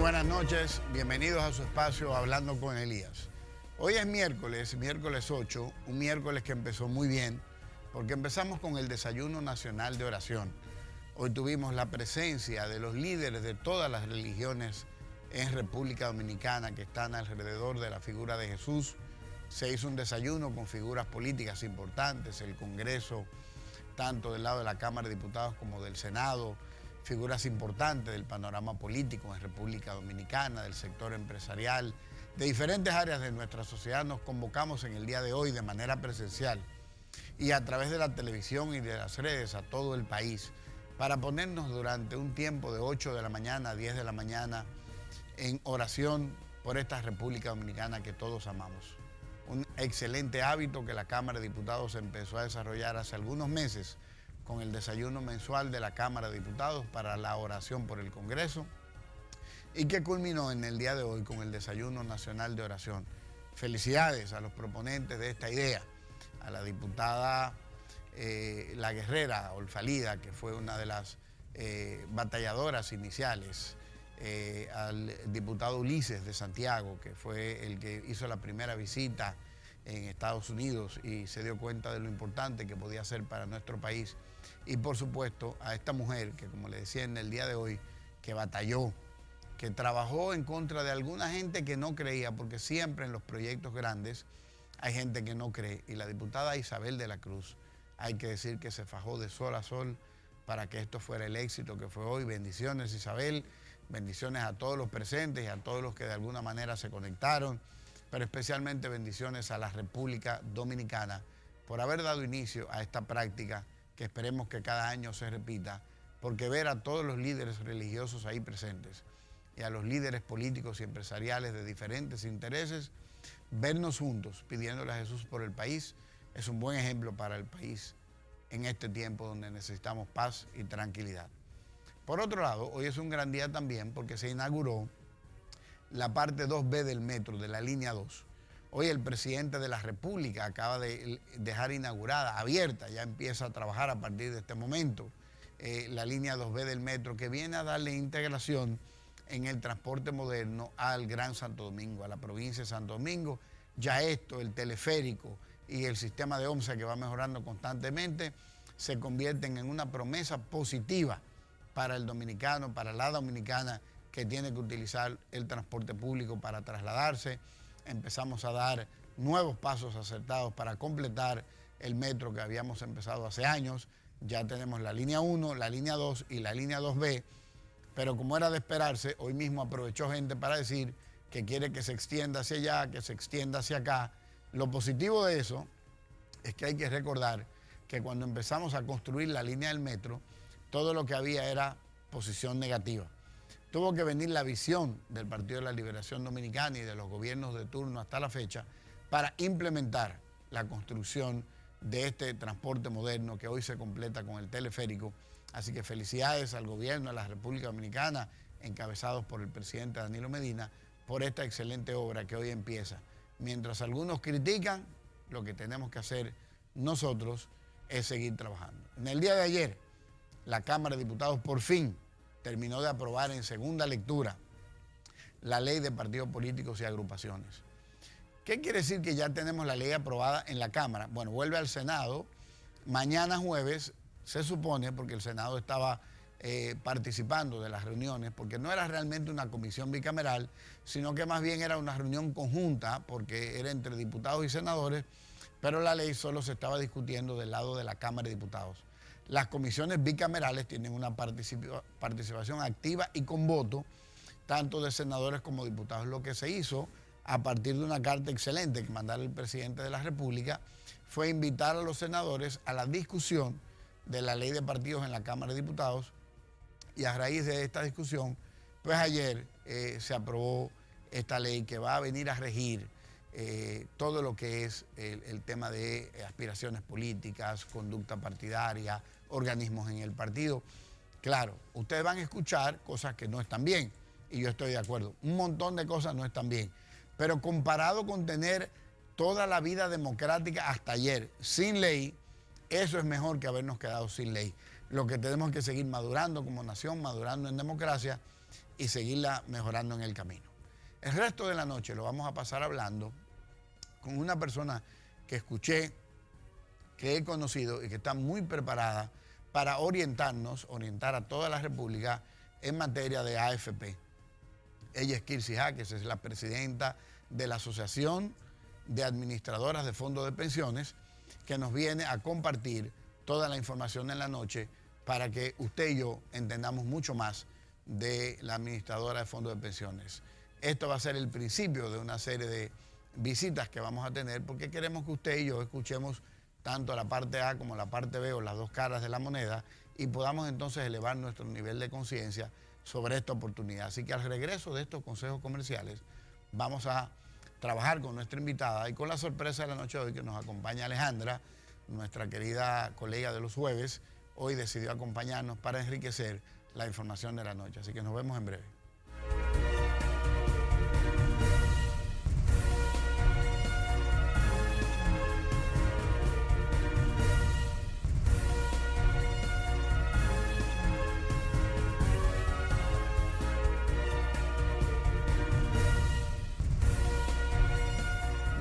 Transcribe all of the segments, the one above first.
buenas noches, bienvenidos a su espacio Hablando con Elías. Hoy es miércoles 8, un miércoles que empezó muy bien, porque empezamos con el Desayuno Nacional de Oración. Hoy tuvimos la presencia de los líderes de todas las religiones en República Dominicana que están alrededor de la figura de Jesús. Se hizo un desayuno con figuras políticas importantes, el Congreso, tanto del lado de la Cámara de Diputados como del Senado, figuras importantes del panorama político en República Dominicana, del sector empresarial, de diferentes áreas de nuestra sociedad. Nos convocamos en el día de hoy de manera presencial y a través de la televisión y de las redes a todo el país para ponernos durante un tiempo de 8 de la mañana a 10 de la mañana en oración por esta República Dominicana que todos amamos. Un excelente hábito que la Cámara de Diputados empezó a desarrollar hace algunos meses con el desayuno mensual de la Cámara de Diputados para la oración por el Congreso y que culminó en el día de hoy con el Desayuno Nacional de Oración. Felicidades a los proponentes de esta idea, a la diputada La Guerrera Olfalida, que fue una de las batalladoras iniciales, al diputado Ulises de Santiago, que fue el que hizo la primera visita en Estados Unidos y se dio cuenta de lo importante que podía ser para nuestro país. Y por supuesto a esta mujer que, como le decía en el día de hoy, que batalló, que trabajó en contra de alguna gente que no creía, porque siempre en los proyectos grandes hay gente que no cree. Y la diputada Isabel de la Cruz, hay que decir que se fajó de sol a sol para que esto fuera el éxito que fue hoy. Bendiciones, Isabel, bendiciones a todos los presentes y a todos los que de alguna manera se conectaron, pero especialmente bendiciones a la República Dominicana por haber dado inicio a esta práctica que esperemos que cada año se repita, porque ver a todos los líderes religiosos ahí presentes y a los líderes políticos y empresariales de diferentes intereses, vernos juntos pidiéndole a Jesús por el país, es un buen ejemplo para el país en este tiempo donde necesitamos paz y tranquilidad. Por otro lado, hoy es un gran día también porque se inauguró la parte 2B del metro, de la línea 2. Hoy el presidente de la República acaba de dejar inaugurada, abierta, ya empieza a trabajar a partir de este momento, la línea 2B del metro, que viene a darle integración en el transporte moderno al Gran Santo Domingo, a la provincia de Santo Domingo. Ya esto, el teleférico y el sistema de OMSA que va mejorando constantemente, se convierten en una promesa positiva para el dominicano, para la dominicana que tiene que utilizar el transporte público para trasladarse. Empezamos a dar nuevos pasos acertados para completar el metro que habíamos empezado hace años. Ya tenemos la línea 1, la línea 2 y la línea 2B, pero como era de esperarse, hoy mismo aprovechó gente para decir que quiere que se extienda hacia allá, que se extienda hacia acá. Lo positivo de eso es que hay que recordar que cuando empezamos a construir la línea del metro, todo lo que había era posición negativa. Tuvo que venir la visión del Partido de la Liberación Dominicana y de los gobiernos de turno hasta la fecha para implementar la construcción de este transporte moderno que hoy se completa con el teleférico. Así que felicidades al gobierno de la República Dominicana, encabezados por el presidente Danilo Medina, por esta excelente obra que hoy empieza. Mientras algunos critican, lo que tenemos que hacer nosotros es seguir trabajando. En el día de ayer, la Cámara de Diputados por fin terminó de aprobar en segunda lectura la ley de partidos políticos y agrupaciones. ¿Qué quiere decir que ya tenemos la ley aprobada en la Cámara? Bueno, vuelve al Senado. Mañana jueves se supone, porque el Senado estaba participando de las reuniones, porque no era realmente una comisión bicameral, sino que más bien era una reunión conjunta, porque era entre diputados y senadores, pero la ley solo se estaba discutiendo del lado de la Cámara de Diputados. Las comisiones bicamerales tienen una participación activa y con voto, tanto de senadores como diputados. Lo que se hizo a partir de una carta excelente que mandara el presidente de la República fue invitar a los senadores a la discusión de la ley de partidos en la Cámara de Diputados, y a raíz de esta discusión, pues ayer se aprobó esta ley que va a venir a regir todo lo que es el tema de aspiraciones políticas, conducta partidaria, organismos en el partido. Claro, ustedes van a escuchar cosas que no están bien, y yo estoy de acuerdo. Un montón de cosas no están bien, pero comparado con tener toda la vida democrática hasta ayer sin ley, eso es mejor que habernos quedado sin ley. Lo que tenemos que seguir madurando como nación, madurando en democracia, y seguirla mejorando en el camino. El resto de la noche lo vamos a pasar hablando con una persona que escuché, que he conocido y que está muy preparada para orientar a toda la República en materia de AFP. Ella es Kirsi Jaques, es la presidenta de la Asociación de Administradoras de Fondos de Pensiones, que nos viene a compartir toda la información en la noche para que usted y yo entendamos mucho más de la administradora de fondos de pensiones. Esto va a ser el principio de una serie de visitas que vamos a tener, porque queremos que usted y yo escuchemos tanto la parte A como la parte B, o las dos caras de la moneda, y podamos entonces elevar nuestro nivel de conciencia sobre esta oportunidad. Así que al regreso de estos consejos comerciales vamos a trabajar con nuestra invitada y con la sorpresa de la noche de hoy que nos acompaña Alejandra, nuestra querida colega de los jueves. Hoy decidió acompañarnos para enriquecer la información de la noche. Así que nos vemos en breve.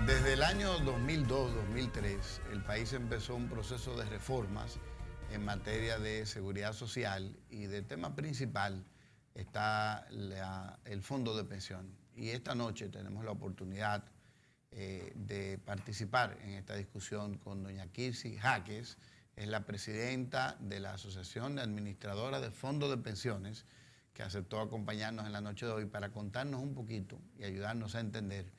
Desde el año 2002-2003, el país empezó un proceso de reformas en materia de seguridad social, y de tema principal está el fondo de pensión. Y esta noche tenemos la oportunidad de participar en esta discusión con doña Kirsi Jaques, es la presidenta de la Asociación de Administradoras de Fondos de Pensiones, que aceptó acompañarnos en la noche de hoy para contarnos un poquito y ayudarnos a entender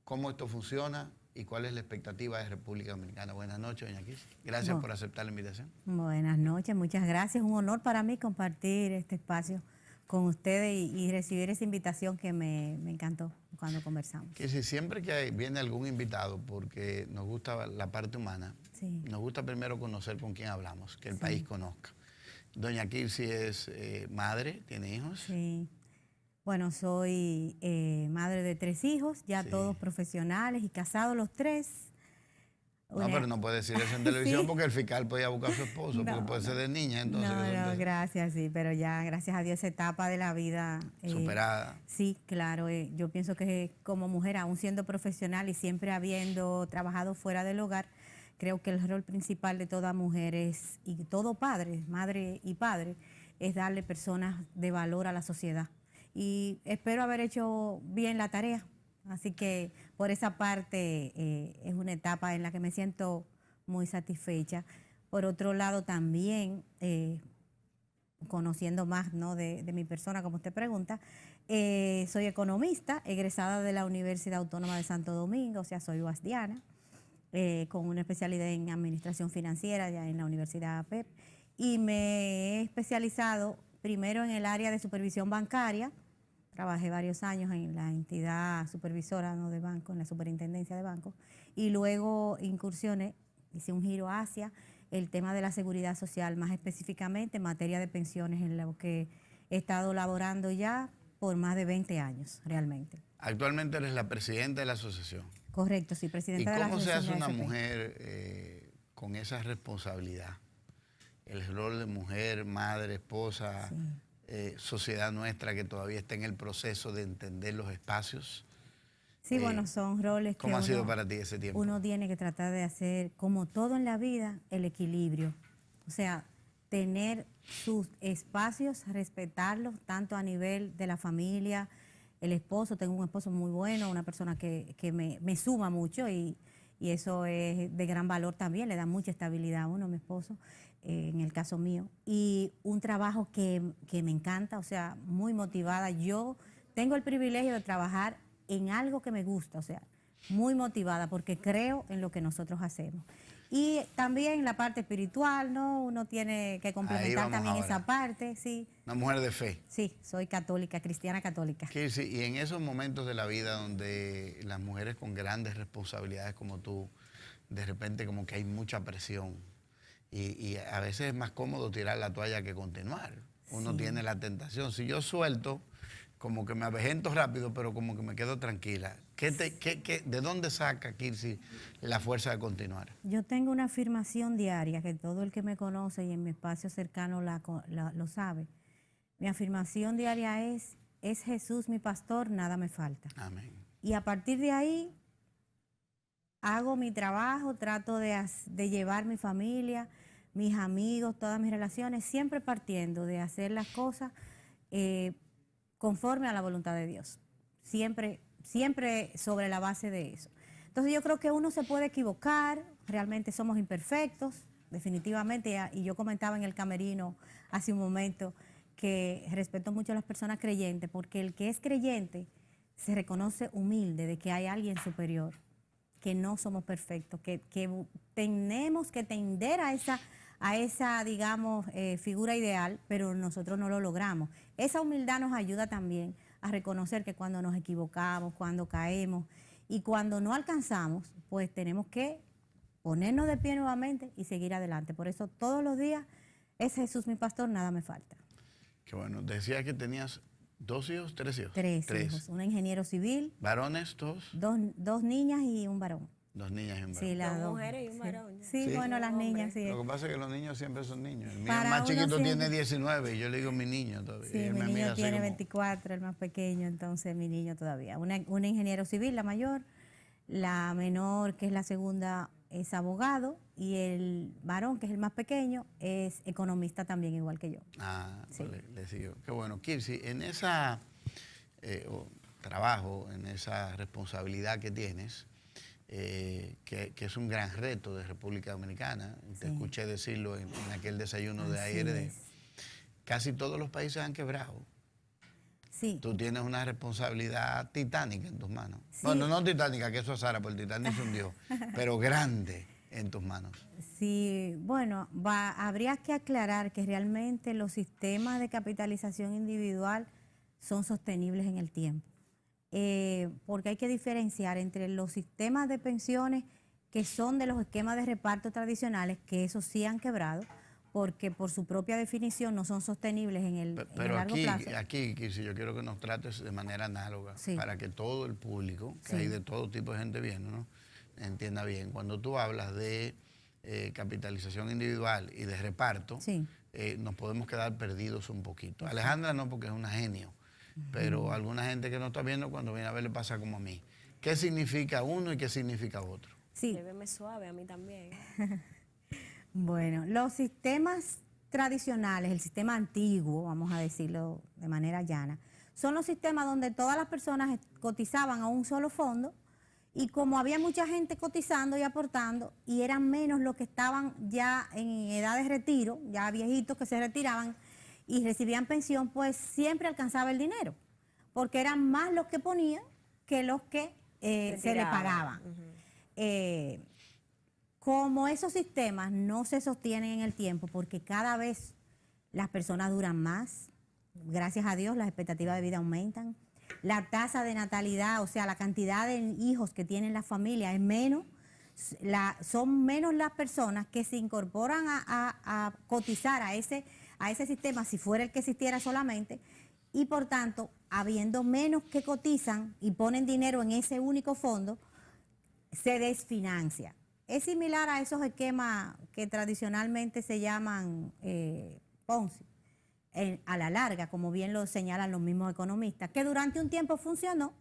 cómo esto funciona y cuál es la expectativa de República Dominicana. Buenas noches, doña Kirsi. Gracias por aceptar la invitación. Buenas noches, muchas gracias. Un honor para mí compartir este espacio con ustedes y recibir esa invitación que me encantó cuando conversamos. Kirsi, siempre que viene algún invitado, porque nos gusta la parte humana, sí, nos gusta primero conocer con quién hablamos, que el país conozca. Doña Kirsi es madre, tiene hijos. Sí. Bueno, soy madre de 3 hijos, ya todos profesionales y casados los 3. No, pero no puede decir eso en televisión porque el fiscal podía buscar a su esposo, porque puede ser de niña. Entonces, no, gracias, sí, pero ya, gracias a Dios, esa etapa de la vida... superada. Sí, claro, yo pienso que como mujer, aún siendo profesional y siempre habiendo trabajado fuera del hogar, creo que el rol principal de toda mujer es, y todo padre, madre y padre, es darle personas de valor a la sociedad. Y espero haber hecho bien la tarea. Así que por esa parte es una etapa en la que me siento muy satisfecha. Por otro lado, también conociendo más, ¿no?, de mi persona, como usted pregunta, soy economista, egresada de la Universidad Autónoma de Santo Domingo, o sea, soy guasdiana, con una especialidad en administración financiera ya en la Universidad APEP, y me he especializado primero en el área de supervisión bancaria. Trabajé varios años en la entidad supervisora, ¿no?, de banco, en la superintendencia de bancos, y luego incursioné, hice un giro hacia el tema de la seguridad social, más específicamente en materia de pensiones, en lo que he estado laborando ya por más de 20 años, realmente. Actualmente eres la presidenta de la asociación. Correcto, sí, presidenta de la asociación. ¿Y cómo se hace una mujer con esa responsabilidad? El rol de mujer, madre, esposa... Sí. Sociedad nuestra que todavía está en el proceso de entender los espacios. Sí, bueno, son roles que ¿Cómo ha sido para ti ese tiempo? Uno tiene que tratar de hacer, como todo en la vida, el equilibrio. O sea, tener sus espacios, respetarlos, tanto a nivel de la familia, el esposo. Tengo un esposo muy bueno, una persona que me suma mucho y eso es de gran valor también, le da mucha estabilidad a uno, mi esposo. En el caso mío, y un trabajo que me encanta, o sea, muy motivada. Yo tengo el privilegio de trabajar en algo que me gusta, o sea, muy motivada porque creo en lo que nosotros hacemos. Y también la parte espiritual, ¿no? Uno tiene que complementar también esa parte, sí. Una mujer de fe. Sí, soy católica, cristiana católica. Kirsi, y en esos momentos de la vida donde las mujeres con grandes responsabilidades como tú, de repente como que hay mucha presión, y a veces es más cómodo tirar la toalla que continuar. Uno tiene la tentación. Si yo suelto, como que me avejento rápido, pero como que me quedo tranquila. ¿De dónde saca, Kirsi, la fuerza de continuar? Yo tengo una afirmación diaria, que todo el que me conoce y en mi espacio cercano lo sabe. Mi afirmación diaria es: es Jesús mi pastor, nada me falta. Amén. Y a partir de ahí hago mi trabajo, trato de llevar mi familia, mis amigos, todas mis relaciones, siempre partiendo de hacer las cosas conforme a la voluntad de Dios. Siempre, siempre sobre la base de eso. Entonces yo creo que uno se puede equivocar, realmente somos imperfectos, definitivamente, y yo comentaba en el camerino hace un momento que respeto mucho a las personas creyentes, porque el que es creyente se reconoce humilde de que hay alguien superior, que no somos perfectos, que tenemos que tender a esa digamos, figura ideal, pero nosotros no lo logramos. Esa humildad nos ayuda también a reconocer que cuando nos equivocamos, cuando caemos y cuando no alcanzamos, pues tenemos que ponernos de pie nuevamente y seguir adelante. Por eso todos los días es Jesús mi pastor, nada me falta. Qué bueno. Decía que tenías 2 hijos, 3 hijos. Tres hijos, un ingeniero civil. ¿Varones todos? Dos niñas y un varón. 2 niñas y un varón. Sí, las Dos mujeres y un varón. Sí, Sí. bueno, las niñas, sí. Lo que pasa es que los niños siempre son niños. El mío Para más uno chiquito siempre. tiene 19 y yo le digo mi niño todavía. Y Sí, él mi me niño mira así tiene como- 24, el más pequeño, entonces mi niño todavía. Una ingeniero civil, la mayor, la menor, que es la segunda, es abogado, y el varón, que es el más pequeño, es economista también, igual que yo. Ah, Sí. pues le sigo. Qué bueno. Kirsi, en esa trabajo, en esa responsabilidad que tienes, que es un gran reto de República Dominicana, te Sí. escuché decirlo en aquel desayuno de Así ARD, es. casi todos los países han quebrado. Sí, Tú tienes una responsabilidad titánica en tus manos. Sí. Bueno, no titánica, que eso es Sara, porque el Titanic se hundió, pero grande en tus manos. sí, bueno, habría que aclarar que realmente los sistemas de capitalización individual son sostenibles en el tiempo. Porque hay que diferenciar entre los sistemas de pensiones que son de los esquemas de reparto tradicionales, que esos sí han quebrado, porque por su propia definición no son sostenibles en el Pero largo plazo. aquí, Kirsi, yo quiero que nos trates de manera análoga, Sí. para que todo el público, que Sí. hay de todo tipo de gente viendo, ¿no?, entienda bien. Cuando tú hablas de capitalización individual y de reparto, Sí. nos podemos quedar perdidos un poquito. Alejandra no, porque es una genio, pero alguna gente que no está viendo, cuando viene a ver, le pasa como a mí. ¿Qué significa uno y qué significa otro? Sí, Lléveme suave, a mí también. bueno, los sistemas tradicionales, el sistema antiguo, vamos a decirlo de manera llana, son los sistemas donde todas las personas cotizaban a un solo fondo, y como había mucha gente cotizando y aportando, y eran menos los que estaban ya en edad de retiro, ya viejitos que se retiraban y recibían pensión, pues siempre alcanzaba el dinero, porque eran más los que ponían que los que se le pagaban. Como esos sistemas no se sostienen en el tiempo, porque cada vez las personas duran más, gracias a Dios las expectativas de vida aumentan, la tasa de natalidad, o sea, la cantidad de hijos que tienen las familias es menos, son menos las personas que se incorporan a cotizar a ese sistema, si fuera el que existiera solamente, y por tanto, habiendo menos que cotizan y ponen dinero en ese único fondo, se desfinancia. Es similar a esos esquemas que tradicionalmente se llaman Ponzi, a la larga, como bien lo señalan los mismos economistas, que durante un tiempo funcionó,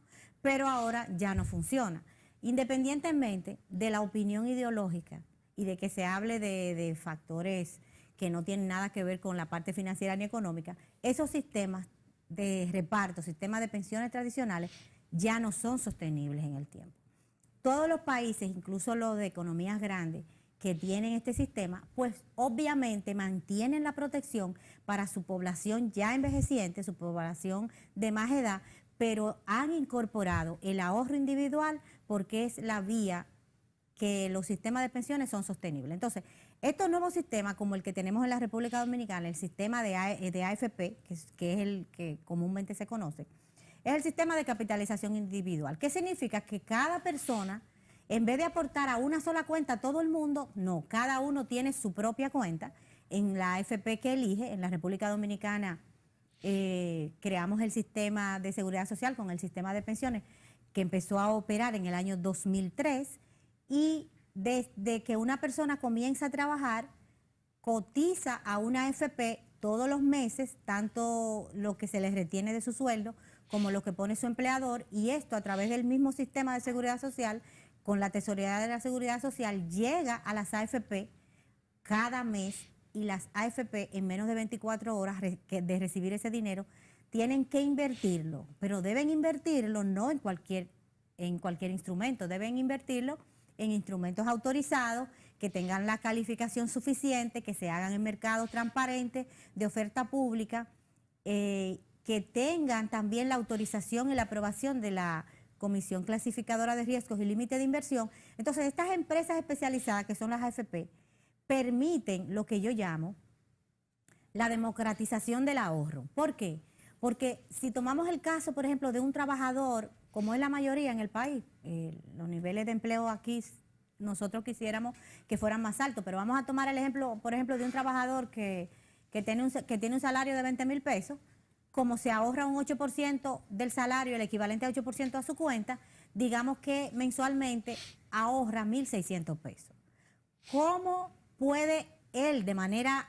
pero ahora ya no funciona. Independientemente de la opinión ideológica y de que se hable de factores que no tienen nada que ver con la parte financiera ni económica, esos sistemas de reparto, sistemas de pensiones tradicionales, ya no son sostenibles en el tiempo. Todos los países, incluso los de economías grandes, que tienen este sistema, pues obviamente mantienen la protección para su población ya envejeciente, su población de más edad, pero han incorporado el ahorro individual porque es la vía que los sistemas de pensiones son sostenibles. Entonces, estos nuevos sistemas, como el que tenemos en la República Dominicana, el sistema de AFP, que es el que comúnmente se conoce, es el sistema de capitalización individual. ¿Qué significa? Que cada persona, en vez de aportar a una sola cuenta a todo el mundo, no, cada uno tiene su propia cuenta en la AFP que elige. En la República Dominicana creamos el sistema de seguridad social con el sistema de pensiones que empezó a operar en el año 2003, y desde que una persona comienza a trabajar, cotiza a una AFP todos los meses, tanto lo que se les retiene de su sueldo como los que pone su empleador, y esto a través del mismo sistema de seguridad social, con la tesorería de la seguridad social, llega a las AFP cada mes, y las AFP en menos de 24 horas de recibir ese dinero tienen que invertirlo, pero deben invertirlo no en cualquier instrumento, deben invertirlo en instrumentos autorizados que tengan la calificación suficiente, que se hagan en mercados transparentes de oferta pública, que tengan también la autorización y la aprobación de la Comisión Clasificadora de Riesgos y Límite de Inversión. Entonces, estas empresas especializadas, que son las AFP, permiten lo que yo llamo la democratización del ahorro. ¿Por qué? Porque si tomamos el caso, por ejemplo, de un trabajador, como es la mayoría en el país, los niveles de empleo aquí nosotros quisiéramos que fueran más altos, pero vamos a tomar el ejemplo, por ejemplo, de un trabajador que tiene un salario de 20,000 pesos, como se ahorra un 8% del salario, el equivalente a 8% a su cuenta, digamos que mensualmente ahorra 1.600 pesos. ¿Cómo puede él de manera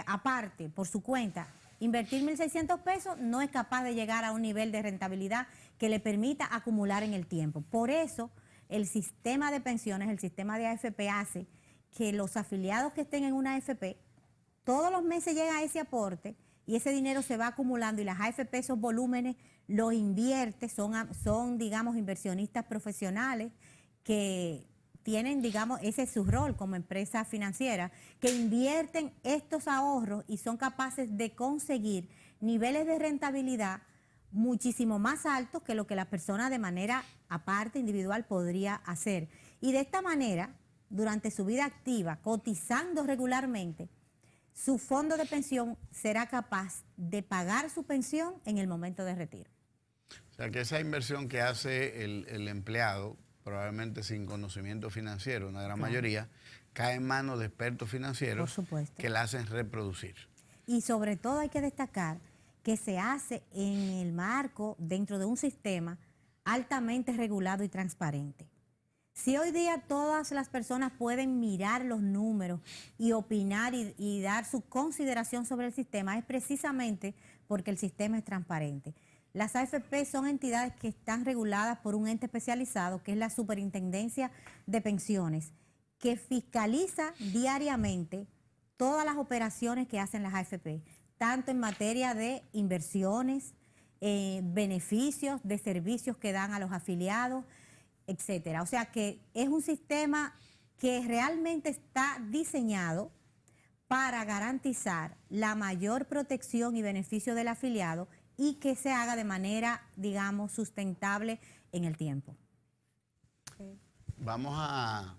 aparte, por su cuenta, invertir 1.600 pesos? No es capaz de llegar a un nivel de rentabilidad que le permita acumular en el tiempo. Por eso, el sistema de pensiones, el sistema de AFP hace que los afiliados que estén en una AFP, todos los meses llega ese aporte y ese dinero se va acumulando, y las AFP esos volúmenes los invierte, son digamos, inversionistas profesionales que tienen, digamos, ese es su rol como empresa financiera, que invierten estos ahorros y son capaces de conseguir niveles de rentabilidad muchísimo más altos que lo que la persona de manera aparte, individual, podría hacer. Y de esta manera, durante su vida activa, cotizando regularmente, su fondo de pensión será capaz de pagar su pensión en el momento de retiro. O sea, que esa inversión que hace el empleado, probablemente sin conocimiento financiero, una gran mayoría, cae en manos de expertos financieros, por supuesto, que la hacen reproducir. Y sobre todo hay que destacar que se hace en el marco, dentro de un sistema altamente regulado y transparente. Si hoy día todas las personas pueden mirar los números y opinar y dar su consideración sobre el sistema, es precisamente porque el sistema es transparente. Las AFP son entidades que están reguladas por un ente especializado, que es la Superintendencia de Pensiones, que fiscaliza diariamente todas las operaciones que hacen las AFP, tanto en materia de inversiones, beneficios, de servicios que dan a los afiliados, etcétera. O sea que es un sistema que realmente está diseñado para garantizar la mayor protección y beneficio del afiliado, y que se haga de manera, digamos, sustentable en el tiempo. Vamos a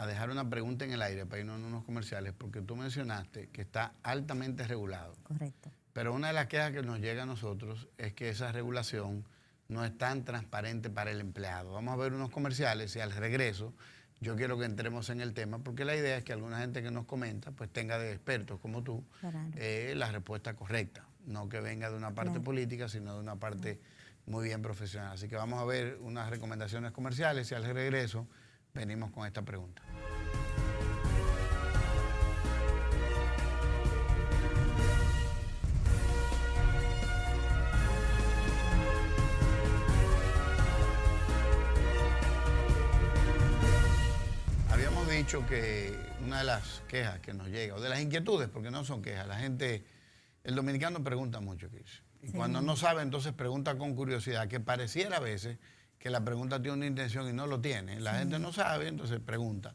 dejar una pregunta en el aire para irnos a unos comerciales, porque tú mencionaste que está altamente regulado. Correcto. Pero una de las quejas que nos llega a nosotros es que esa regulación no es tan transparente para el empleado. Vamos a ver unos comerciales y al regreso yo quiero que entremos en el tema, porque la idea es que alguna gente que nos comenta pues tenga de expertos como tú la respuesta correcta, no que venga de una parte política, sino de una parte muy bien profesional. Así que vamos a ver unas recomendaciones comerciales y al regreso venimos con esta pregunta. Habíamos dicho que una de las quejas que nos llega, o de las inquietudes, porque no son quejas, la gente, el dominicano pregunta mucho, Chris. Y cuando no sabe, entonces pregunta con curiosidad, que pareciera a veces que la pregunta tiene una intención y no lo tiene. La gente no sabe, entonces pregunta.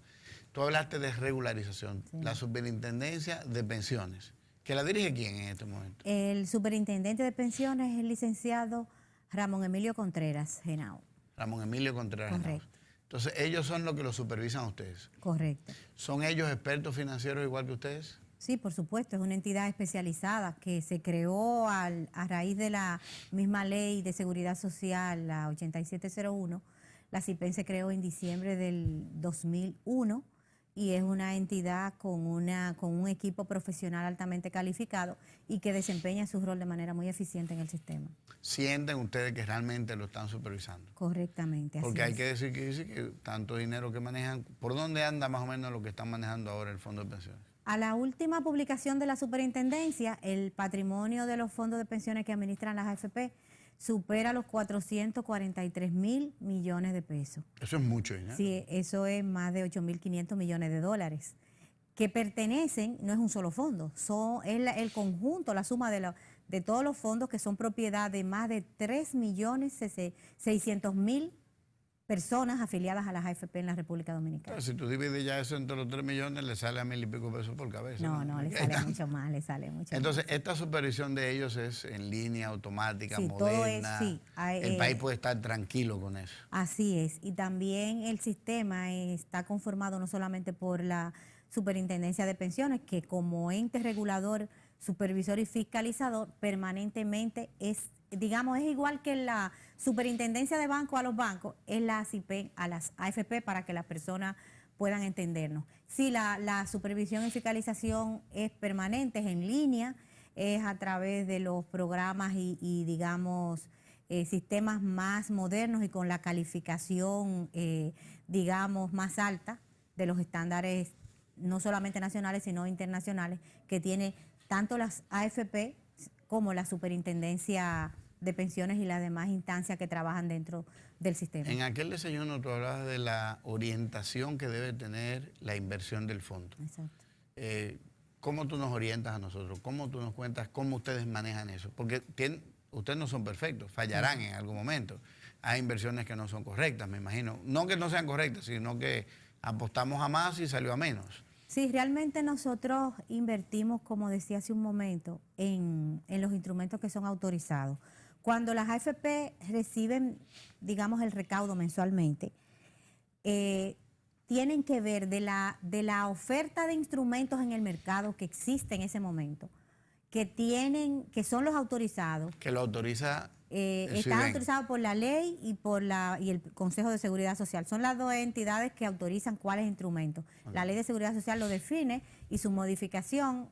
Tú hablaste de regularización, la Superintendencia de Pensiones. ¿Que la dirige quién en este momento? El superintendente de pensiones es el licenciado Ramón Emilio Contreras Genao. Ramón Emilio Contreras Genao. Correcto. Entonces, ellos son los que lo supervisan a ustedes. Correcto. ¿Son ellos expertos financieros igual que ustedes? Sí, por supuesto, es una entidad especializada que se creó a raíz de la misma ley de seguridad social, la 8701. La CIPEN se creó en diciembre del 2001 y es una entidad con un equipo profesional altamente calificado y que desempeña su rol de manera muy eficiente en el sistema. ¿Sienten ustedes que realmente lo están supervisando? Correctamente, así Porque hay es. que decir que tanto dinero que manejan, ¿por dónde anda más o menos lo que están manejando ahora el Fondo de Pensiones? A la última publicación de la superintendencia, el patrimonio de los fondos de pensiones que administran las AFP supera los 443 mil millones de pesos. Eso es mucho dinero. Sí, eso es más de 8.500 millones de dólares, que pertenecen, no es un solo fondo, es el conjunto, la suma de todos los fondos que son propiedad de más de 3.600.000 personas afiliadas a las AFP en la República Dominicana. Pero si tú divides ya eso entre los 3 millones, le sale a 1.000 y pico pesos por cabeza. No, le sale mucho más, le sale mucho Entonces, más. esta supervisión de ellos es en línea, automática, Sí, moderna. todo es, sí. El país puede estar tranquilo con eso. Así es. Y también el sistema está conformado no solamente por la Superintendencia de Pensiones, que como ente regulador, supervisor y fiscalizador, permanentemente es, digamos, es igual que la Superintendencia de Banco a los bancos, es la ASIP a las AFP, para que las personas puedan entendernos. Sí, la supervisión y fiscalización es permanente, es en línea, es a través de los programas y digamos, sistemas más modernos y con la calificación, digamos, más alta de los estándares, no solamente nacionales, sino internacionales, que tiene tanto las AFP como la Superintendencia de Pensiones y las demás instancias que trabajan dentro del sistema. En aquel desayuno tú hablabas de la orientación que debe tener la inversión del fondo. Exacto. ¿Cómo tú nos orientas a nosotros? ¿Cómo tú nos cuentas cómo ustedes manejan eso? Porque ustedes no son perfectos, fallarán en algún momento. Hay inversiones que no son correctas, me imagino. No que no sean correctas, sino que apostamos a más y salió a menos. Sí, realmente nosotros invertimos, como decía hace un momento, en los instrumentos que son autorizados. Cuando las AFP reciben, digamos, el recaudo mensualmente, tienen que ver de la oferta de instrumentos en el mercado que existe en ese momento, que son los autorizados. Que lo autoriza Están autorizados por la ley y el Consejo de Seguridad Social. Son las dos entidades que autorizan cuáles instrumentos. La Ley de Seguridad Social lo define y su modificación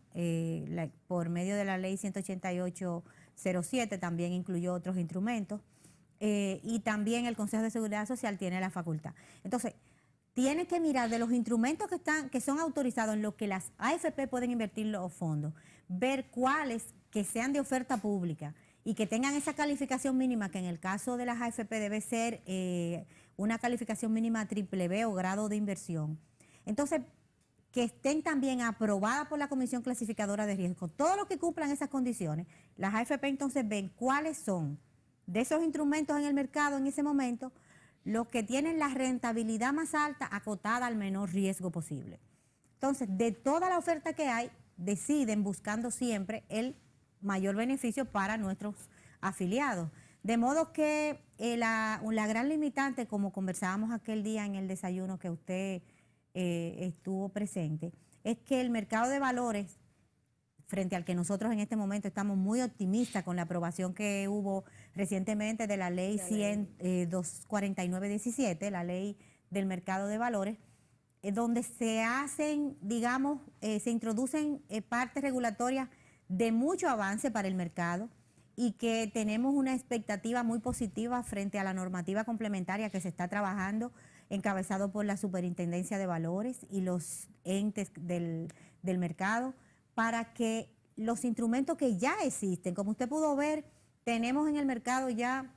por medio de la Ley 18807 también incluyó otros instrumentos. Y también el Consejo de Seguridad Social tiene la facultad. Entonces, tiene que mirar de los instrumentos que son autorizados en los que las AFP pueden invertir los fondos, ver cuáles que sean de oferta pública y que tengan esa calificación mínima, que en el caso de las AFP debe ser una calificación mínima triple B o grado de inversión. Entonces, que estén también aprobadas por la Comisión Clasificadora de Riesgo. Todos los que cumplan esas condiciones, las AFP entonces ven cuáles son de esos instrumentos en el mercado en ese momento los que tienen la rentabilidad más alta acotada al menor riesgo posible. Entonces, de toda la oferta que hay, deciden buscando siempre el mayor beneficio para nuestros afiliados. De modo que la gran limitante, como conversábamos aquel día en el desayuno que usted estuvo presente, es que el mercado de valores, frente al que nosotros en este momento estamos muy optimistas con la aprobación que hubo recientemente de la ley 249-17, la ley del mercado de valores, donde se hacen, digamos, se introducen partes regulatorias de mucho avance para el mercado y que tenemos una expectativa muy positiva frente a la normativa complementaria que se está trabajando, encabezado por la Superintendencia de Valores y los entes del mercado, para que los instrumentos que ya existen, como usted pudo ver, tenemos en el mercado ya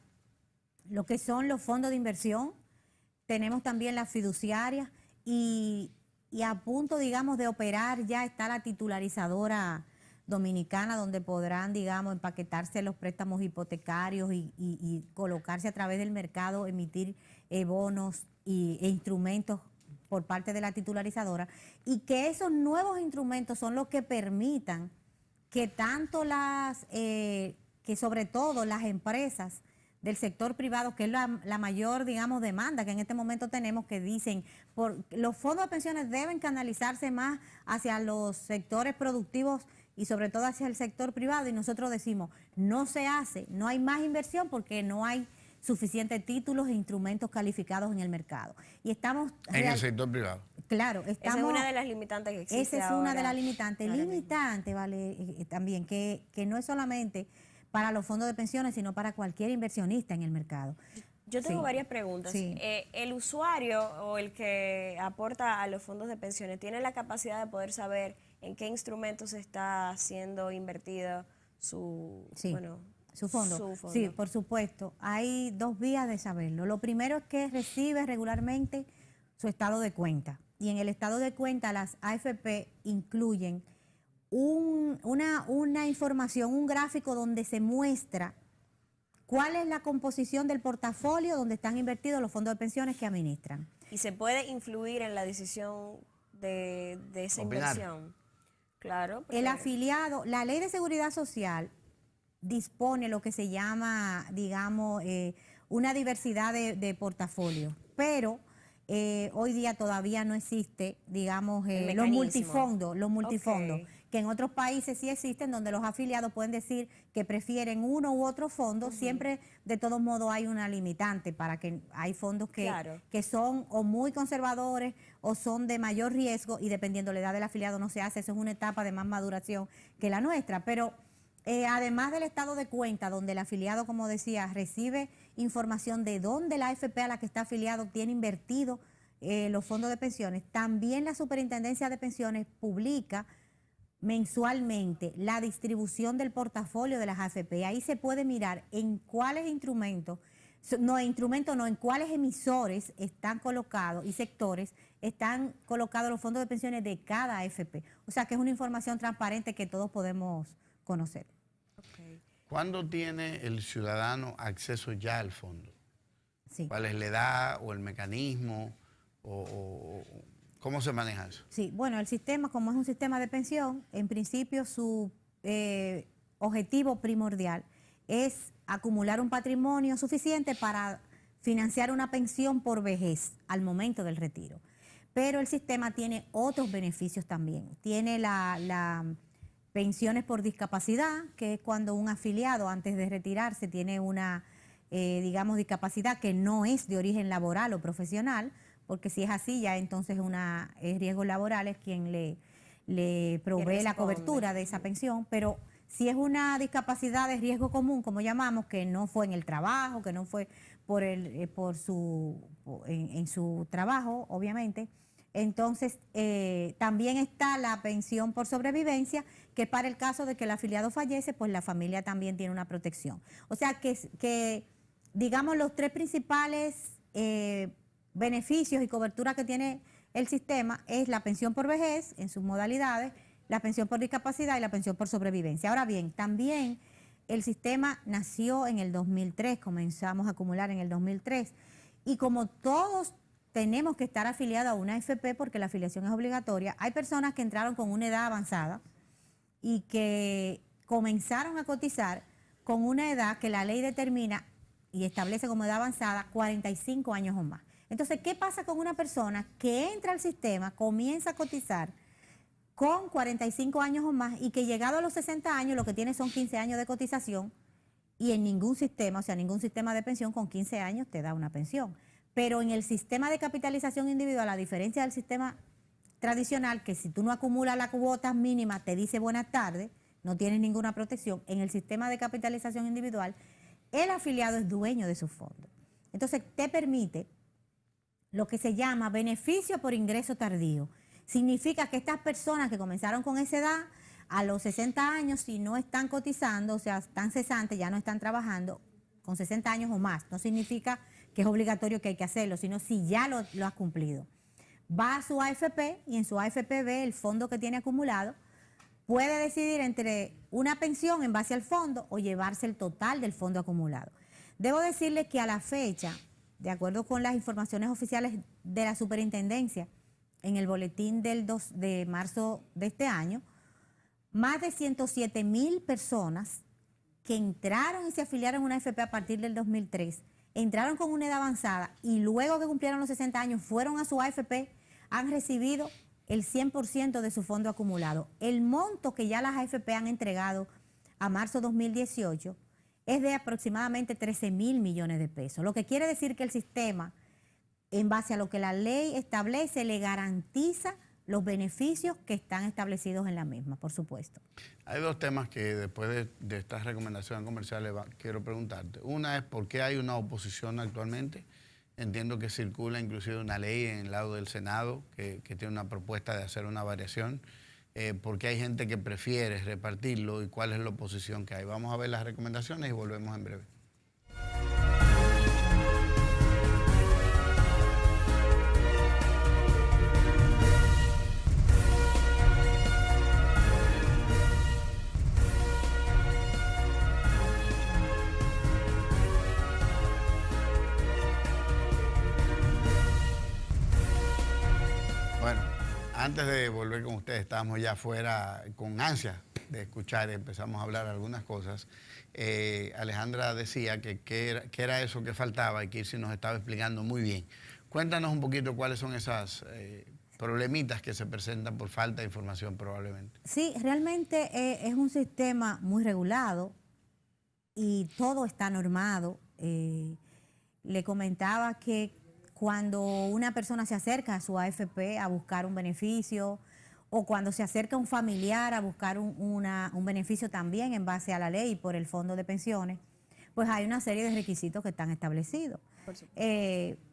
lo que son los fondos de inversión, tenemos también las fiduciarias y a punto, digamos, de operar ya está la titularizadora dominicana, donde podrán, digamos, empaquetarse los préstamos hipotecarios y colocarse a través del mercado, emitir bonos e instrumentos por parte de la titularizadora, y que esos nuevos instrumentos son los que permitan que tanto que sobre todo las empresas del sector privado, que es la mayor, digamos, demanda que en este momento tenemos, que dicen, los fondos de pensiones deben canalizarse más hacia los sectores productivos y sobre todo hacia el sector privado, y nosotros decimos, no se hace, no hay más inversión porque no hay suficientes títulos e instrumentos calificados en el mercado. Y estamos... En el sector privado. Claro, estamos... Esa es una de las limitantes que existe. Esa es una de las limitantes. Limitante, vale, también, que no es solamente para los fondos de pensiones, sino para cualquier inversionista en el mercado. Yo tengo varias preguntas. Sí. ¿El usuario o el que aporta a los fondos de pensiones tiene la capacidad de poder saber en qué instrumentos está siendo invertido su Su fondo. Su fondo. Sí, por supuesto. Hay dos vías de saberlo. Lo primero es que recibe regularmente su estado de cuenta. Y en el estado de cuenta las AFP incluyen una información, un gráfico donde se muestra cuál es la composición del portafolio donde están invertidos los fondos de pensiones que administran. Y se puede influir en la decisión de esa Opinar. inversión. Claro. El afiliado, la Ley de Seguridad Social dispone lo que se llama, digamos, una diversidad de portafolios, pero hoy día todavía no existe, digamos, los multifondos, Ok. que en otros países sí existen, donde los afiliados pueden decir que prefieren uno u otro fondo. Siempre, de todos modos, hay una limitante para que hay fondos Claro. que son o muy conservadores o son de mayor riesgo, y dependiendo de la edad del afiliado no se hace. Eso es una etapa de más maduración que la nuestra, pero además del estado de cuenta, donde el afiliado, como decía, recibe información de dónde la AFP a la que está afiliado tiene invertido los fondos de pensiones, también la Superintendencia de Pensiones publica mensualmente la distribución del portafolio de las AFP. Ahí se puede mirar en cuáles instrumentos, en cuáles emisores están colocados y sectores están colocados los fondos de pensiones de cada AFP. O sea que es una información transparente que todos podemos conocer. Okay. ¿Cuándo tiene el ciudadano acceso ya al fondo? Sí. ¿Cuál es la edad o el mecanismo? ¿Cómo se maneja eso? Sí, bueno, el sistema, como es un sistema de pensión, en principio su objetivo primordial es acumular un patrimonio suficiente para financiar una pensión por vejez al momento del retiro. Pero el sistema tiene otros beneficios también. Tiene la pensiones por discapacidad, que es cuando un afiliado antes de retirarse tiene una, digamos, discapacidad que no es de origen laboral o profesional, porque si es así ya entonces es riesgos laborales quien le provee la cobertura de esa pensión. Pero si es una discapacidad de riesgo común, como llamamos, que no fue en el trabajo, que no fue en su trabajo, obviamente, entonces también está la pensión por sobrevivencia, que para el caso de que el afiliado fallece, pues la familia también tiene una protección. O sea que digamos, los tres principales beneficios y cobertura que tiene el sistema es la pensión por vejez en sus modalidades, la pensión por discapacidad y la pensión por sobrevivencia. Ahora bien, también el sistema nació en el 2003, comenzamos a acumular en el 2003, y como todos tenemos que estar afiliados a una AFP porque la afiliación es obligatoria, hay personas que entraron con una edad avanzada y que comenzaron a cotizar con una edad que la ley determina y establece como edad avanzada 45 años o más. Entonces, ¿qué pasa con una persona que entra al sistema, comienza a cotizar con 45 años o más y que llegado a los 60 años lo que tiene son 15 años de cotización, y en ningún sistema, o sea, ningún sistema de pensión con 15 años te da una pensión? Pero en el sistema de capitalización individual, a diferencia del sistema tradicional, que si tú no acumulas la cuota mínima te dice buenas tardes, no tienes ninguna protección, en el sistema de capitalización individual el afiliado es dueño de sus fondos. Entonces te permite lo que se llama beneficio por ingreso tardío. Significa que estas personas que comenzaron con esa edad, a los 60 años, si no están cotizando, o sea, están cesantes, ya no están trabajando, con 60 años o más, no significa que es obligatorio que hay que hacerlo, sino si ya lo has cumplido. Va a su AFP y en su AFP ve el fondo que tiene acumulado, puede decidir entre una pensión en base al fondo o llevarse el total del fondo acumulado. Debo decirles que a la fecha, de acuerdo con las informaciones oficiales de la superintendencia, en el boletín del 2 de marzo de este año, más de 107,000 personas que entraron y se afiliaron a una AFP a partir del 2003, entraron con una edad avanzada y luego que cumplieron los 60 años fueron a su AFP, han recibido el 100% de su fondo acumulado. El monto que ya las AFP han entregado a marzo 2018 es de aproximadamente 13,000 millones de pesos, lo que quiere decir que el sistema, en base a lo que la ley establece, le garantiza los beneficios que están establecidos en la misma, por supuesto. Hay dos temas que después de estas recomendaciones comerciales quiero preguntarte. Una es por qué hay una oposición actualmente. Entiendo que circula inclusive una ley en el lado del Senado que tiene una propuesta de hacer una variación. porque hay gente que prefiere repartirlo y cuál es la oposición que hay. Vamos a ver las recomendaciones y volvemos en breve. Bueno, antes de volver con ustedes, estábamos ya afuera con ansia de escuchar y empezamos a hablar algunas cosas. Alejandra decía que era eso que faltaba y que Kirsi nos estaba explicando muy bien. Cuéntanos un poquito cuáles son esas problemitas que se presentan por falta de información probablemente. Sí, realmente es un sistema muy regulado y todo está normado. Le comentaba que cuando una persona se acerca a su AFP a buscar un beneficio o cuando se acerca un familiar a buscar un beneficio también en base a la ley por el fondo de pensiones, pues hay una serie de requisitos que están establecidos.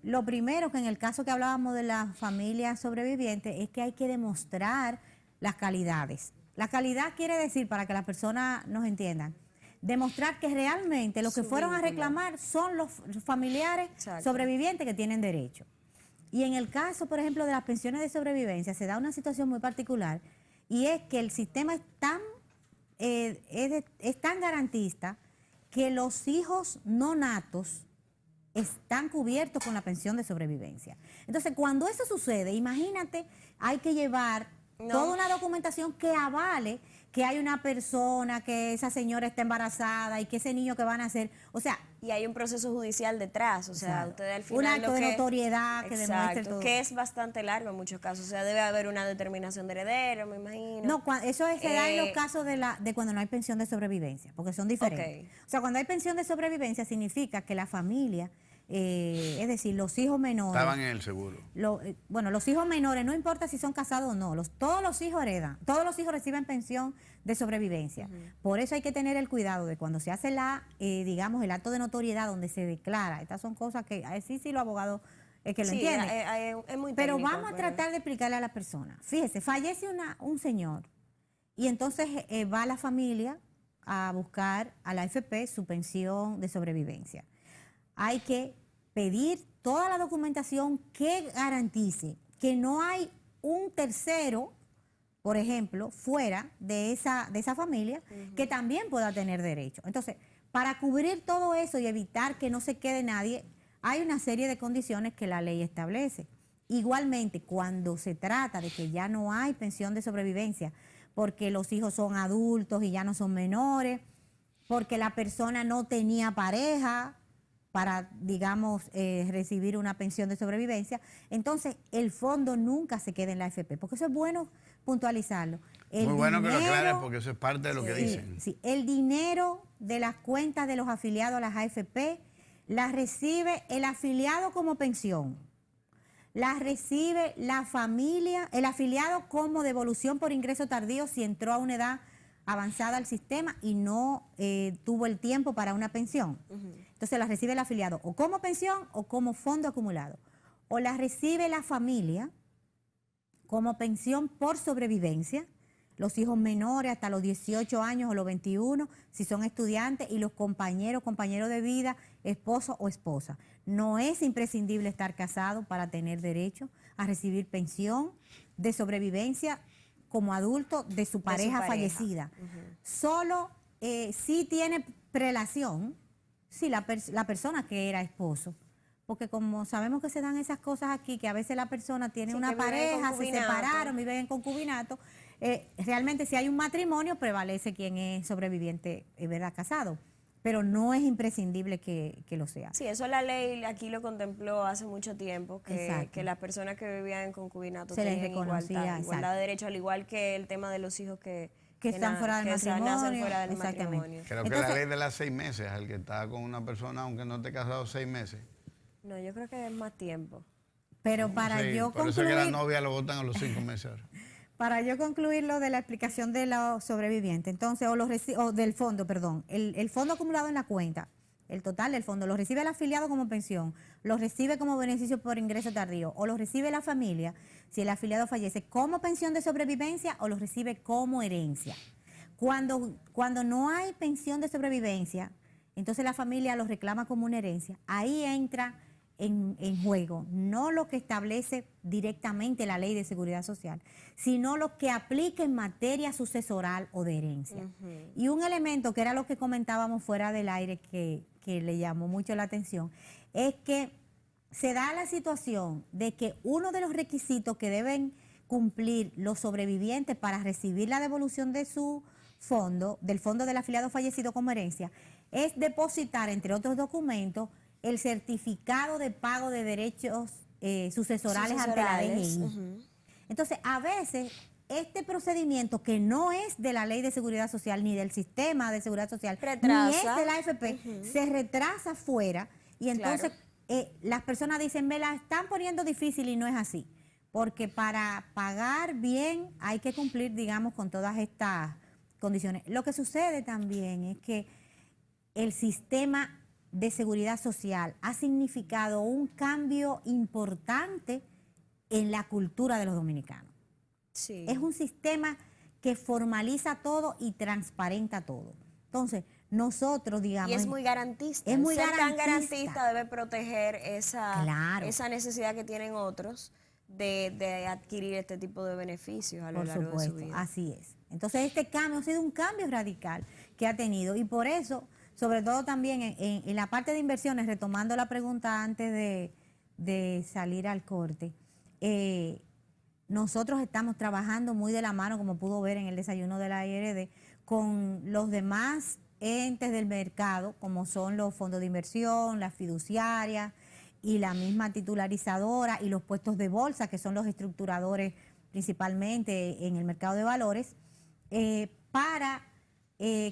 Lo primero, que en el caso que hablábamos de las familias sobrevivientes, es que hay que demostrar las calidades. La calidad quiere decir, para que las personas nos entiendan, demostrar que realmente los que fueron a reclamar son los familiares sobrevivientes que tienen derecho. Y en el caso, por ejemplo, de las pensiones de sobrevivencia, se da una situación muy particular, y es que el sistema es tan garantista que los hijos no natos están cubiertos con la pensión de sobrevivencia. Entonces, cuando eso sucede, imagínate, hay que llevar toda una documentación que avale que hay una persona, que esa señora está embarazada y que ese niño que van a hacer, o sea... Y hay un proceso judicial detrás, o sea, ustedes al final... Un acto de notoriedad que demuestre todo. Que es bastante largo en muchos casos, o sea, debe haber una determinación de heredero, me imagino. No, eso se da en los casos de cuando no hay pensión de sobrevivencia, porque son diferentes. O sea, cuando hay pensión de sobrevivencia significa que la familia... es decir, los hijos menores... Estaban en el seguro. Bueno, los hijos menores, no importa si son casados o no, todos los hijos heredan, todos los hijos reciben pensión de sobrevivencia. Por eso hay que tener el cuidado de cuando se hace digamos, el acto de notoriedad donde se declara. Estas son cosas que sí los abogados que lo entienden. Es muy técnico, pero vamos a tratar de explicarle a la persona. Fíjese, fallece un señor y entonces va la familia a buscar a la AFP su pensión de sobrevivencia. Hay que pedir toda la documentación que garantice que no hay un tercero, por ejemplo, fuera de esa familia, que también pueda tener derecho. Entonces, para cubrir todo eso y evitar que no se quede nadie, hay una serie de condiciones que la ley establece. Igualmente, cuando se trata de que ya no hay pensión de sobrevivencia, porque los hijos son adultos y ya no son menores, porque la persona no tenía pareja para, digamos, recibir una pensión de sobrevivencia, entonces el fondo nunca se queda en la AFP, porque eso es bueno puntualizarlo. Muy bueno que lo aclares, porque eso es parte de lo que dicen. Sí, el dinero de las cuentas de los afiliados a las AFP las recibe el afiliado como pensión, las recibe la familia, el afiliado como devolución por ingreso tardío si entró a una edad avanzada al sistema y no tuvo el tiempo para una pensión. Entonces la recibe el afiliado o como pensión o como fondo acumulado. O la recibe la familia como pensión por sobrevivencia, los hijos menores hasta los 18 años o los 21, si son estudiantes, y los compañeros de vida, esposo o esposa. No es imprescindible estar casado para tener derecho a recibir pensión de sobrevivencia como adulto de su pareja fallecida. Solo si tiene prelación, si la persona que era esposo. Porque como sabemos que se dan esas cosas aquí, que a veces la persona tiene una pareja, se separaron, viven en concubinato, realmente si hay un matrimonio prevalece quien es sobreviviente, ¿verdad?, casado. Pero no es imprescindible que lo sea. Sí, eso la ley aquí lo contempló hace mucho tiempo, que las personas que vivían en concubinato tenían igualdad de derechos, al igual que el tema de los hijos que están fuera del matrimonio. Nacen fuera del matrimonio. Creo que la ley de las 6 meses, el que está con una persona, aunque no esté casado 6 meses. No, yo creo que es más tiempo. Pero para yo concluir... Por eso que la novia lo votan a los 5 meses ahora. Para yo concluir lo de la explicación de los sobrevivientes, entonces, o del fondo, perdón, el fondo acumulado en la cuenta, el total del fondo, lo recibe el afiliado como pensión, lo recibe como beneficio por ingreso tardío, o lo recibe la familia, si el afiliado fallece, como pensión de sobrevivencia, o lo recibe como herencia. Cuando no hay pensión de sobrevivencia, entonces la familia lo reclama como una herencia. Ahí entra en juego no lo que establece directamente la Ley de Seguridad Social, sino lo que aplica en materia sucesoral o de herencia. Y un elemento que era lo que comentábamos fuera del aire que le llamó mucho la atención, es que se da la situación de que uno de los requisitos que deben cumplir los sobrevivientes para recibir la devolución de su fondo, del fondo del afiliado fallecido como herencia, es depositar, entre otros documentos, el certificado de pago de derechos sucesorales ante la DGI. Entonces, a veces, este procedimiento que no es de la Ley de Seguridad Social, ni del sistema de seguridad social, ni es de la AFP, se retrasa fuera y entonces las personas dicen, me la están poniendo difícil y no es así. Porque para pagar bien hay que cumplir, digamos, con todas estas condiciones. Lo que sucede también es que el sistema de seguridad social ha significado un cambio importante en la cultura de los dominicanos. Sí. Es un sistema que formaliza todo y transparenta todo. Entonces, nosotros, digamos... Y es muy garantista. Es muy Ser garantista. tan garantista debe proteger esa necesidad que tienen otros de adquirir este tipo de beneficios a lo largo de su vida. Así es. Entonces, este cambio ha sido un cambio radical que ha tenido y por eso... Sobre todo también en la parte de inversiones, retomando la pregunta antes de salir al corte, nosotros estamos trabajando muy de la mano, como pudo ver en el desayuno de la IRD, con los demás entes del mercado, como son los fondos de inversión, las fiduciarias y la misma titularizadora y los puestos de bolsa, que son los estructuradores principalmente en el mercado de valores, para...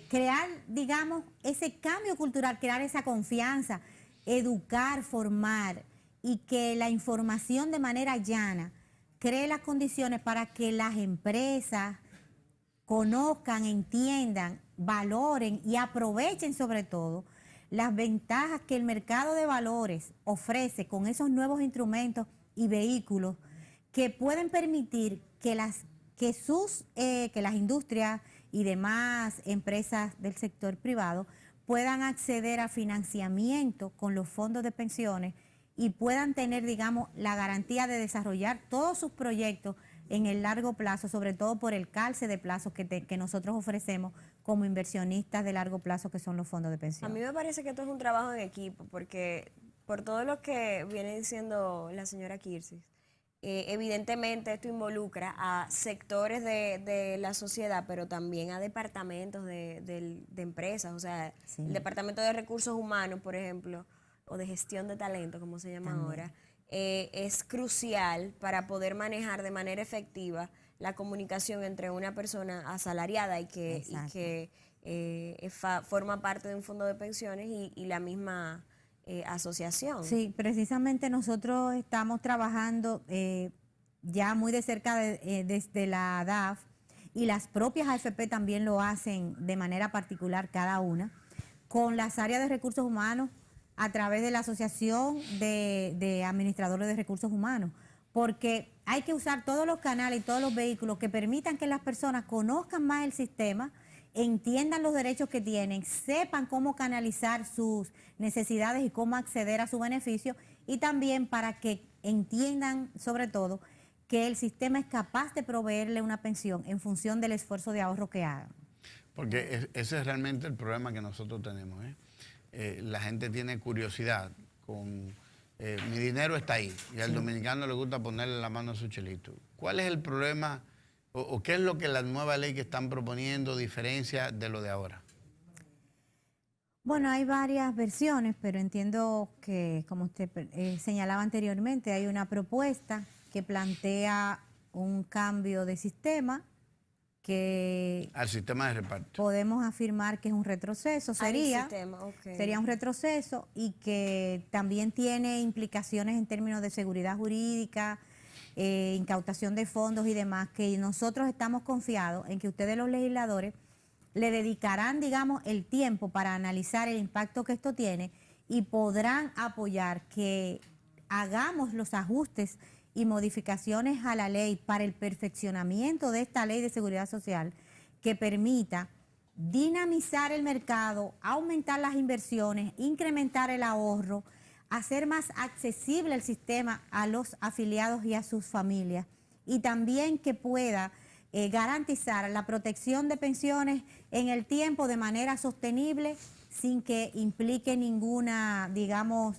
crear, digamos, ese cambio cultural, crear esa confianza, educar, formar y que la información de manera llana cree las condiciones para que las empresas conozcan, entiendan, valoren y aprovechen sobre todo las ventajas que el mercado de valores ofrece con esos nuevos instrumentos y vehículos que pueden permitir que las industrias y demás empresas del sector privado puedan acceder a financiamiento con los fondos de pensiones y puedan tener, digamos, la garantía de desarrollar todos sus proyectos en el largo plazo, sobre todo por el calce de plazos que nosotros ofrecemos como inversionistas de largo plazo, que son los fondos de pensión. A mí me parece que esto es un trabajo en equipo, porque por todo lo que viene diciendo la señora Kirsis, evidentemente esto involucra a sectores de la sociedad, pero también a departamentos de empresas, o sea, sí. El Departamento de Recursos Humanos, por ejemplo, o de Gestión de Talento, como se llama también ahora, es crucial para poder manejar de manera efectiva la comunicación entre una persona asalariada y que forma parte de un fondo de pensiones y la misma... asociación. Sí, precisamente nosotros estamos trabajando ya muy de cerca desde la DAF y las propias AFP también lo hacen de manera particular cada una, con las áreas de recursos humanos a través de la Asociación de Administradores de Recursos Humanos, porque hay que usar todos los canales y todos los vehículos que permitan que las personas conozcan más el sistema, entiendan los derechos que tienen, sepan cómo canalizar sus necesidades y cómo acceder a su beneficio, y también para que entiendan, sobre todo, que el sistema es capaz de proveerle una pensión en función del esfuerzo de ahorro que hagan. Porque ese es realmente el problema que nosotros tenemos. La gente tiene curiosidad con... mi dinero está ahí, y al dominicano le gusta ponerle la mano a su chelito. ¿Cuál es el problema o qué es lo que la nueva ley que están proponiendo diferencia de lo de ahora? Bueno, hay varias versiones, pero entiendo que, como usted señalaba anteriormente, hay una propuesta que plantea un cambio de sistema que... Al sistema de reparto. Podemos afirmar que es un retroceso, sería un retroceso, y que también tiene implicaciones en términos de seguridad jurídica, incautación de fondos y demás, que nosotros estamos confiados en que ustedes los legisladores le dedicarán, digamos, el tiempo para analizar el impacto que esto tiene y podrán apoyar que hagamos los ajustes y modificaciones a la ley para el perfeccionamiento de esta ley de seguridad social que permita dinamizar el mercado, aumentar las inversiones, incrementar el ahorro, hacer más accesible el sistema a los afiliados y a sus familias, y también que pueda garantizar la protección de pensiones en el tiempo de manera sostenible sin que implique ninguna, digamos,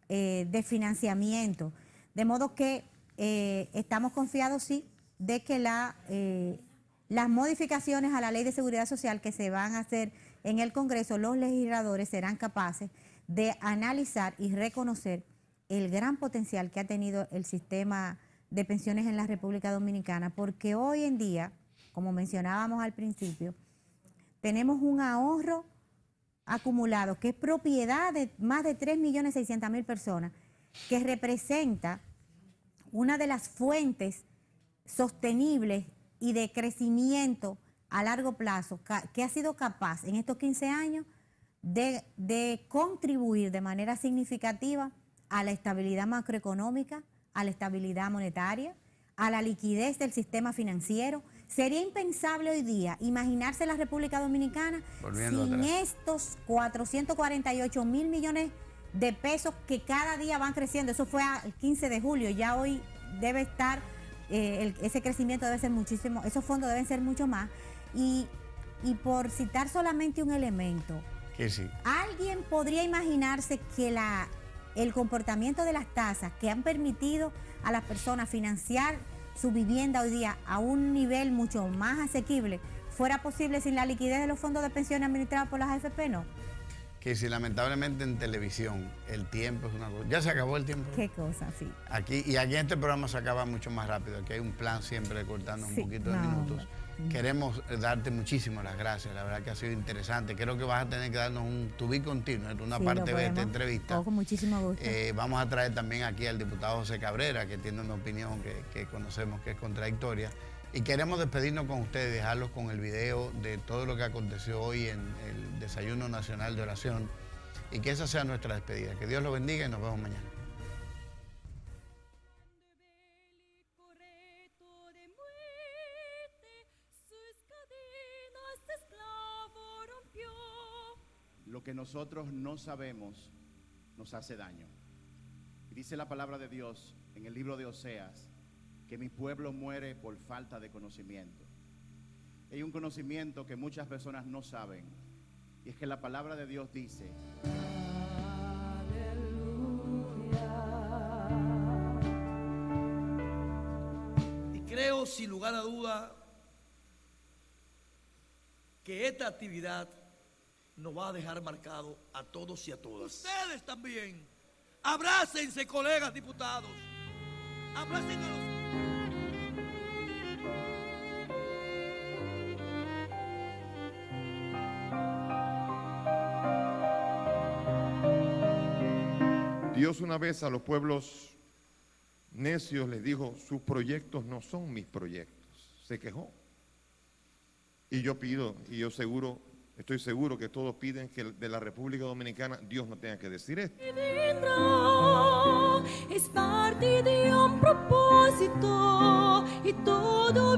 desfinanciamiento. De modo que estamos confiados, sí, de que las modificaciones a la Ley de Seguridad Social que se van a hacer en el Congreso, los legisladores serán capaces de analizar y reconocer el gran potencial que ha tenido el sistema de pensiones en la República Dominicana, porque hoy en día, como mencionábamos al principio, tenemos un ahorro acumulado que es propiedad de más de 3.600.000 personas, que representa una de las fuentes sostenibles y de crecimiento a largo plazo que ha sido capaz en estos 15 años de contribuir de manera significativa a la estabilidad macroeconómica, a la estabilidad monetaria, a la liquidez del sistema financiero. Sería impensable hoy día imaginarse la República Dominicana sin estos 448.000 millones de pesos que cada día van creciendo. Eso fue el 15 de julio, ya hoy debe estar, ese crecimiento debe ser muchísimo, esos fondos deben ser mucho más. Y por citar solamente un elemento, que sí, ¿alguien podría imaginarse que el comportamiento de las tasas que han permitido a las personas financiar su vivienda hoy día a un nivel mucho más asequible fuera posible sin la liquidez de los fondos de pensiones administrados por las AFP? No. Que si lamentablemente en televisión el tiempo es una cosa. Ya se acabó el tiempo. Qué cosa, sí. Aquí en este programa se acaba mucho más rápido. Aquí hay un plan siempre de cortarnos un poquito de minutos. Queremos darte muchísimas las gracias, la verdad que ha sido interesante. Creo que vas a tener que darnos un to be continuo, una parte B de esta entrevista. Con muchísimo gusto. Vamos a traer también aquí al diputado José Cabrera, que tiene una opinión que conocemos que es contradictoria. Y queremos despedirnos con ustedes, dejarlos con el video de todo lo que aconteció hoy en el Desayuno Nacional de Oración, y que esa sea nuestra despedida. Que Dios los bendiga y nos vemos mañana. Lo que nosotros no sabemos nos hace daño. Y dice la palabra de Dios en el libro de Oseas que mi pueblo muere por falta de conocimiento. Hay un conocimiento que muchas personas no saben, y es que la palabra de Dios dice: y creo sin lugar a duda que esta actividad nos va a dejar marcado a todos y a todas. Ustedes también. Abrácense, colegas diputados. Abracen a los... Dios una vez a los pueblos necios les dijo: sus proyectos no son mis proyectos. Se quejó. Y yo pido, y yo estoy seguro que todos piden que de la República Dominicana Dios no tenga que decir esto. Es parte de un propósito y todo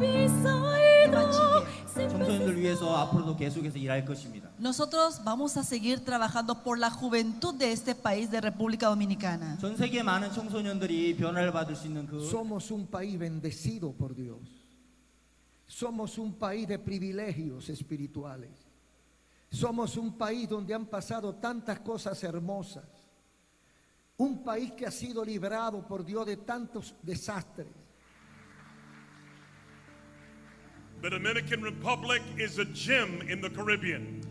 청소년들 위해서 앞으로도 계속해서 일할 것입니다. Nosotros vamos a seguir trabajando por la juventud de este país de República Dominicana. 전 세계 많은 청소년들이 변화를 받을 수 있는 그 Somos un país bendecido por Dios. Somos un país de privilegios espirituales. Somos un país donde han pasado tantas cosas hermosas. Un país que ha sido librado por Dios de tantos desastres. The Dominican Republic is a gem in the Caribbean.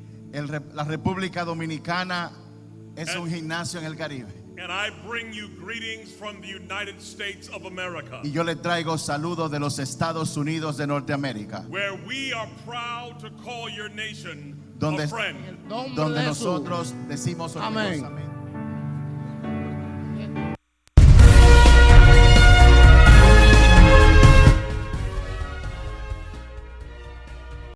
La República Dominicana es un gimnasio en el Caribe. And I bring you greetings from the United States of America. Y yo le traigo saludos de los Estados Unidos de Norteamérica. Where we are proud to call your nation Donde a friend. nosotros decimos orgullosamente